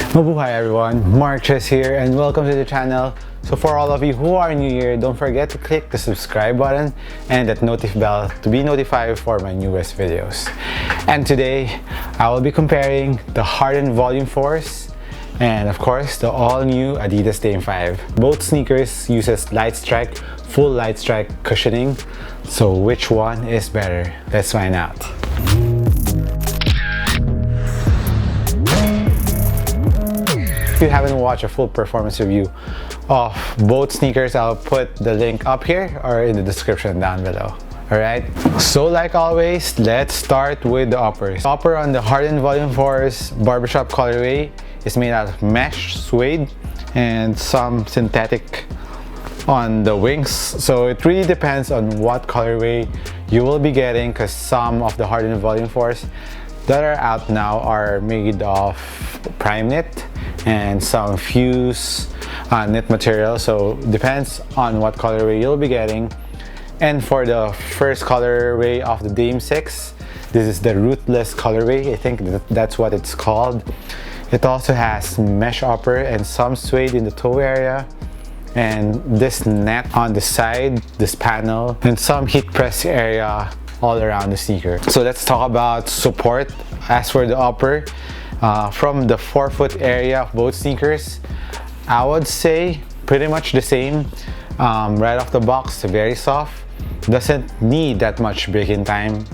Mabuhay everyone, Marches here and welcome to the channel. So for all of you who are new here, don't forget to click the subscribe button and that notif bell to be notified for my newest videos. And today, I will be comparing the HARDEN Volume Force and of course the all-new Adidas Dame 5. Both sneakers uses light strike, full light strike cushioning. So which one is better? Let's find out. If you haven't watched a full performance review of both sneakers, I'll put the link up here or in the description down below. Alright, so like always, let's start with the uppers. The upper on the HARDEN Volume Force barbershop colorway is made out of mesh, suede, and some synthetic on the wings. So it really depends on what colorway you will be getting, because some of the HARDEN Volume Force that are out now are made of prime knit and some fuse knit material, so depends on what colorway you'll be getting. And for the first colorway of the Dame 6, this is the rootless colorway. I think that's what it's called. It also has mesh upper and some suede in the toe area, and this net on the side, this panel, and some heat press area all around the sneaker. So let's talk about support. As for the upper, from the forefoot area of both sneakers, I would say pretty much the same. Right off the box, very soft, doesn't need that much break-in time,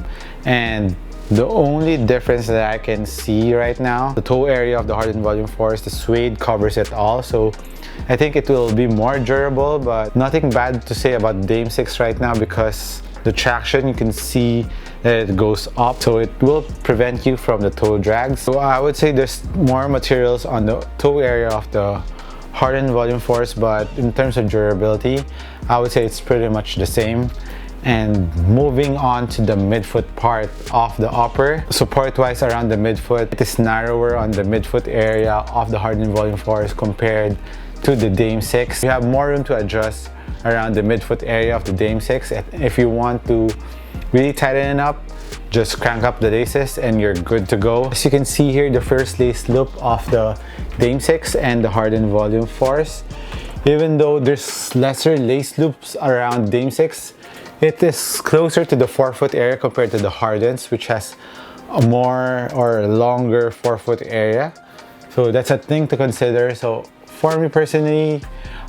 and the only difference that I can see right now, the toe area of the HARDEN Volume Force, the suede covers it all, so I think it will be more durable. But nothing bad to say about Dame 6 right now, because the traction, you can see that it goes up, so it will prevent you from the toe drags. So I would say there's more materials on the toe area of the HARDEN Volume Force, but in terms of durability, I would say it's pretty much the same. And moving on to the midfoot part of the upper, support-wise around the midfoot, it is narrower on the midfoot area of the HARDEN Volume Force compared to the Dame 6. You have more room to adjust around the midfoot area of the Dame 6. If you want to really tighten it up, just crank up the laces and you're good to go. As you can see here, the first lace loop of the Dame 6 and the HARDEN Volume Force, even though there's lesser lace loops around Dame 6, it is closer to the forefoot area compared to the HARDENs, which has a more or longer forefoot area. So that's a thing to consider. So for me personally,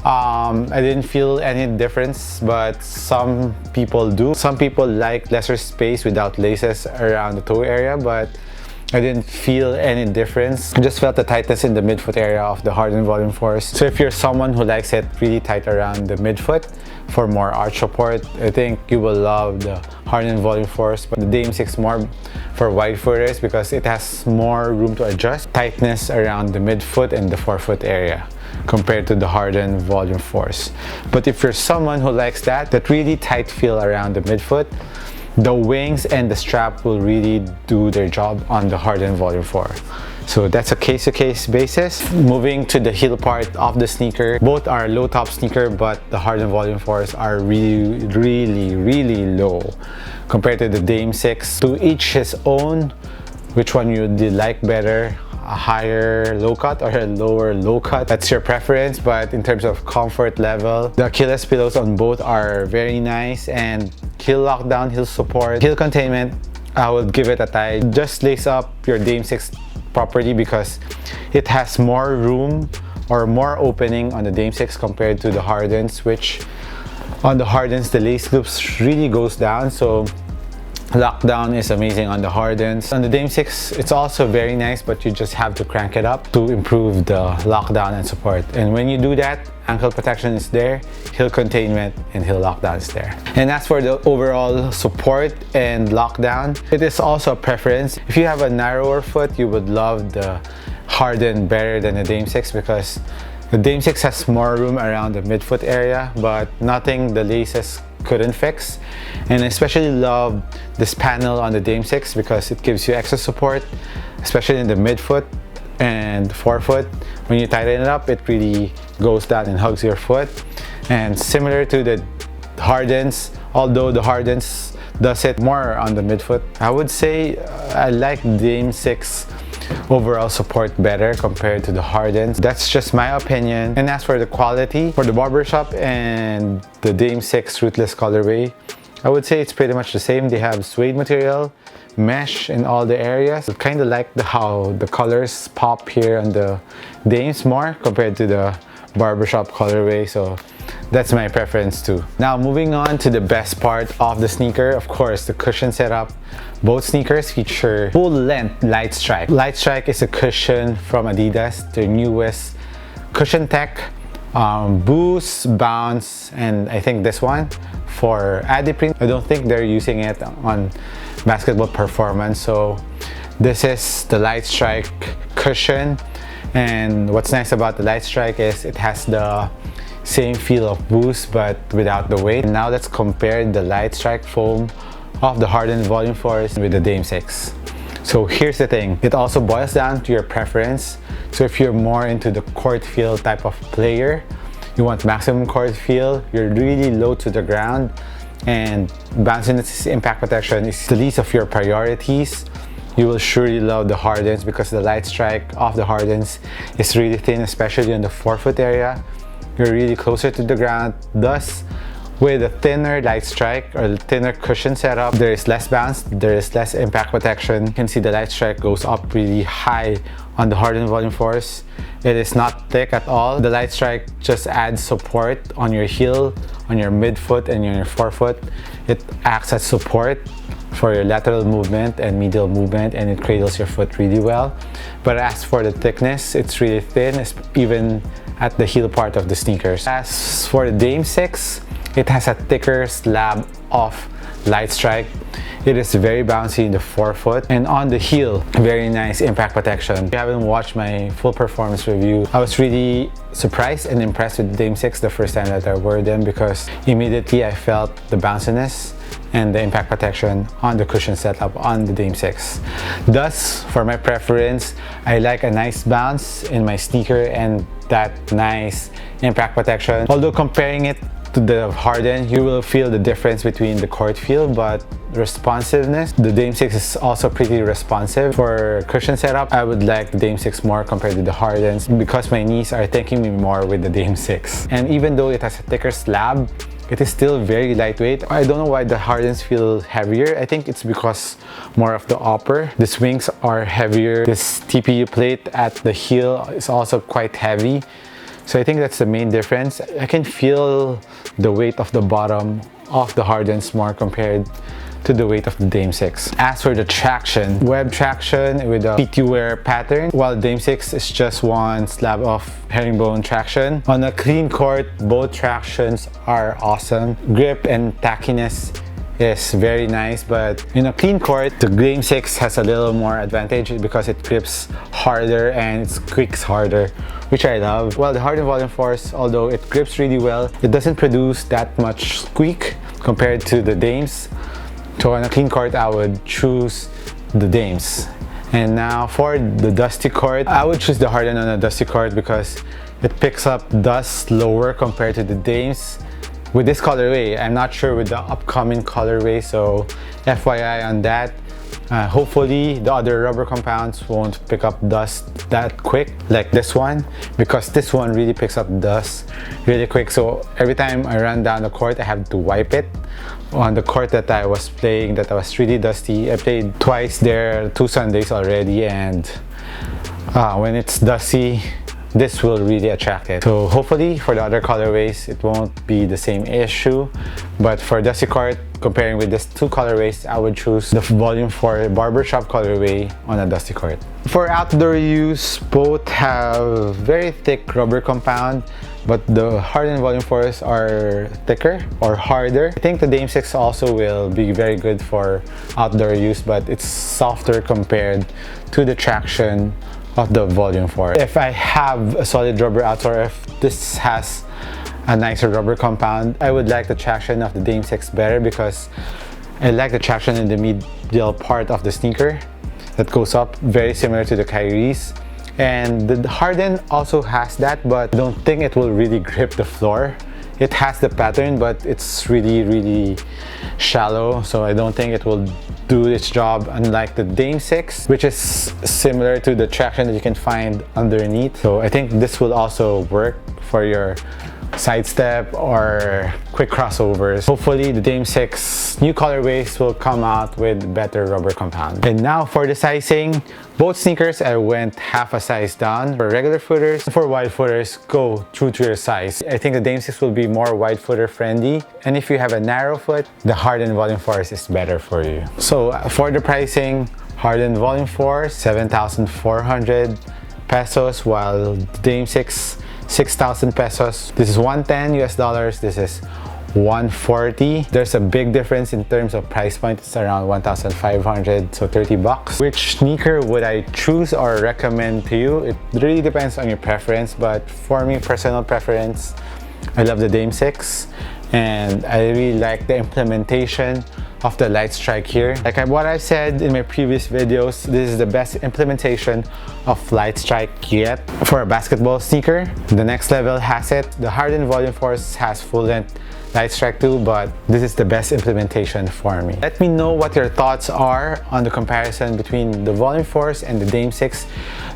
I didn't feel any difference, but some people do. Some people like lesser space without laces around the toe area, but I didn't feel any difference. I just felt the tightness in the midfoot area of the HARDEN Volume Force. So if you're someone who likes it really tight around the midfoot for more arch support, I think you will love the HARDEN Volume Force. But the Dame 6 more for wide footers because it has more room to adjust tightness around the midfoot and the forefoot area compared to the HARDEN Volume Force. But if you're someone who likes that really tight feel around the midfoot, the wings and the strap will really do their job on the HARDEN Volume 4. So that's a case-to-case basis. Moving to the heel part of the sneaker, both are low top sneaker, but the HARDEN Volume 4s are really low compared to the Dame 6. To each his own, which one you would like better, a higher low cut or a lower low cut, that's your preference. But in terms of comfort level, the Achilles pillows on both are very nice, and heel lockdown, heel support, heel containment, I would give it a tie. Just lace up your Dame 6 properly because it has more room or more opening on the Dame 6 compared to the HARDENs, which on the HARDENs the lace loops really goes down, so lockdown is amazing on the HARDENs. On the Dame 6, it's also very nice, but you just have to crank it up to improve the lockdown and support. And when you do that, ankle protection is there, heel containment and heel lockdown is there. And as for the overall support and lockdown, it is also a preference. If you have a narrower foot, you would love the HARDEN better than the Dame 6 because the Dame 6 has more room around the midfoot area, but nothing the laces couldn't fix. And I especially love this panel on the Dame 6 because it gives you extra support, especially in the midfoot and forefoot. When you tighten it up, it really goes down and hugs your foot. And similar to the HARDENs, although the HARDENs does it more on the midfoot, I would say I like Dame 6 overall support better compared to the Hardens. That's just my opinion. And as for the quality, for the barbershop and the Dame 6 Rootless colorway, I would say it's pretty much the same. They have suede material, mesh in all the areas. I kind of like how the colors pop here on the Dames more compared to the barbershop colorway, so that's my preference too. Now moving on to the best part of the sneaker, of course, the cushion setup. Both sneakers feature full length Light Strike. Light Strike is a cushion from Adidas, their newest cushion tech. Boost, bounce, and I think this one for Adiprene. I don't think they're using it on basketball performance, so this is the Light Strike cushion. And what's nice about the Light Strike is it has the same feel of Boost but without the weight. And now let's compare the Light Strike foam of the Harden Volume Force with the Dame 6. So here's the thing, it also boils down to your preference. So if you're more into the court feel type of player, you want maximum court feel, you're really low to the ground, and bounciness, impact protection is the least of your priorities, you will surely love the Hardens because the Light Strike of the Hardens is really thin, especially in the forefoot area. You're really closer to the ground. Thus, with a thinner Light Strike or thinner cushion setup, there is less bounce, there is less impact protection. You can see the Light Strike goes up really high on the Harden Volume Force. It is not thick at all. The Light Strike just adds support on your heel, on your midfoot, and on your forefoot. It acts as support for your lateral movement and medial movement, and it cradles your foot really well. But as for the thickness, it's really thin, even at the heel part of the sneakers. As for the Dame 6, it has a thicker slab of Light Strike. It is very bouncy in the forefoot, and on the heel, very nice impact protection. If you haven't watched my full performance review, I was really surprised and impressed with the Dame 6 the first time that I wore them because immediately I felt the bounciness and the impact protection on the cushion setup on the Dame 6. Thus, for my preference, I like a nice bounce in my sneaker and that nice impact protection. Although comparing it to the Harden, you will feel the difference between the court feel, but responsiveness, the Dame 6 is also pretty responsive. For cushion setup, I would like the Dame 6 more compared to the Hardens because my knees are thanking me more with the Dame 6. And even though it has a thicker slab, it is still very lightweight. I don't know why the Hardens feel heavier. I think it's because more of the upper. The swings are heavier. This TPU plate at the heel is also quite heavy. So I think that's the main difference. I can feel the weight of the bottom of the Hardens more compared to the weight of the Dame 6. As for the traction, web traction with a PT wear pattern, while Dame 6 is just one slab of herringbone traction. On a clean court, both tractions are awesome. Grip and tackiness is very nice, but in a clean court, the Dame 6 has a little more advantage because it grips harder and it squeaks harder, which I love. Well, the Harden Volume Force, although it grips really well, it doesn't produce that much squeak compared to the Dames. So on a clean court, I would choose the Dames. And now for the dusty court, I would choose the Harden on a dusty court because it picks up dust lower compared to the Dames. With this colorway, I'm not sure with the upcoming colorway, so FYI on that. Hopefully the other rubber compounds won't pick up dust that quick like this one, because this one really picks up dust really quick. So every time I run down the court, I have to wipe it. On the court that I was playing that was really dusty, I played twice there, 2 Sundays already, and when it's dusty, this will really attract it. So hopefully for the other colorways, it won't be the same issue. But for dusty court, comparing with these 2 colorways, I would choose the Volume 4 barbershop colorway on a dusty court. For outdoor use, both have very thick rubber compound, but the Harden Volume 4s are thicker or harder. I think the Dame 6 also will be very good for outdoor use, but it's softer compared to the traction of the Volume 4. If I have a solid rubber outsole, if this has a nicer rubber compound, I would like the traction of the Dame 6 better because I like the traction in the medial part of the sneaker that goes up, very similar to the Kyrie's. And the Harden also has that, but I don't think it will really grip the floor. It has the pattern, but it's really shallow, so I don't think it will do its job, unlike the Dame 6, which is similar to the traction that you can find underneath. So I think this will also work for your sidestep or quick crossovers. Hopefully the Dame 6 new colorways will come out with better rubber compound. And now for the sizing, both sneakers I went half a size down. For regular footers, for wide footers, go true to your size. I think the Dame 6 will be more wide footer friendly, and if you have a narrow foot, the Harden Volume 4 is better for you. So for the pricing, Harden Volume 4 7,400 pesos, while Dame 6 6,000 pesos. This is 110 US dollars. This is 140. There's a big difference in terms of price point. It's around 1,500, so 30 bucks. Which sneaker would I choose or recommend to you? It really depends on your preference, but for me, personal preference, I love the Dame 6, and I really like the implementation of the light strike here. Like what I said in my previous videos, this is the best implementation of light strike yet for a basketball sneaker. The next level has it. The Harden Volume 4 has full length light strike too, but this is the best implementation for me. Let me know what your thoughts are on the comparison between the Volume 4s and the Dame 6.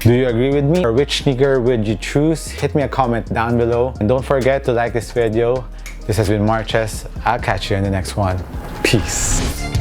Do you agree with me, or which sneaker would you choose? Hit me a comment down below, and don't forget to like this video. This has been Marches. I'll catch you in the next one. Peace.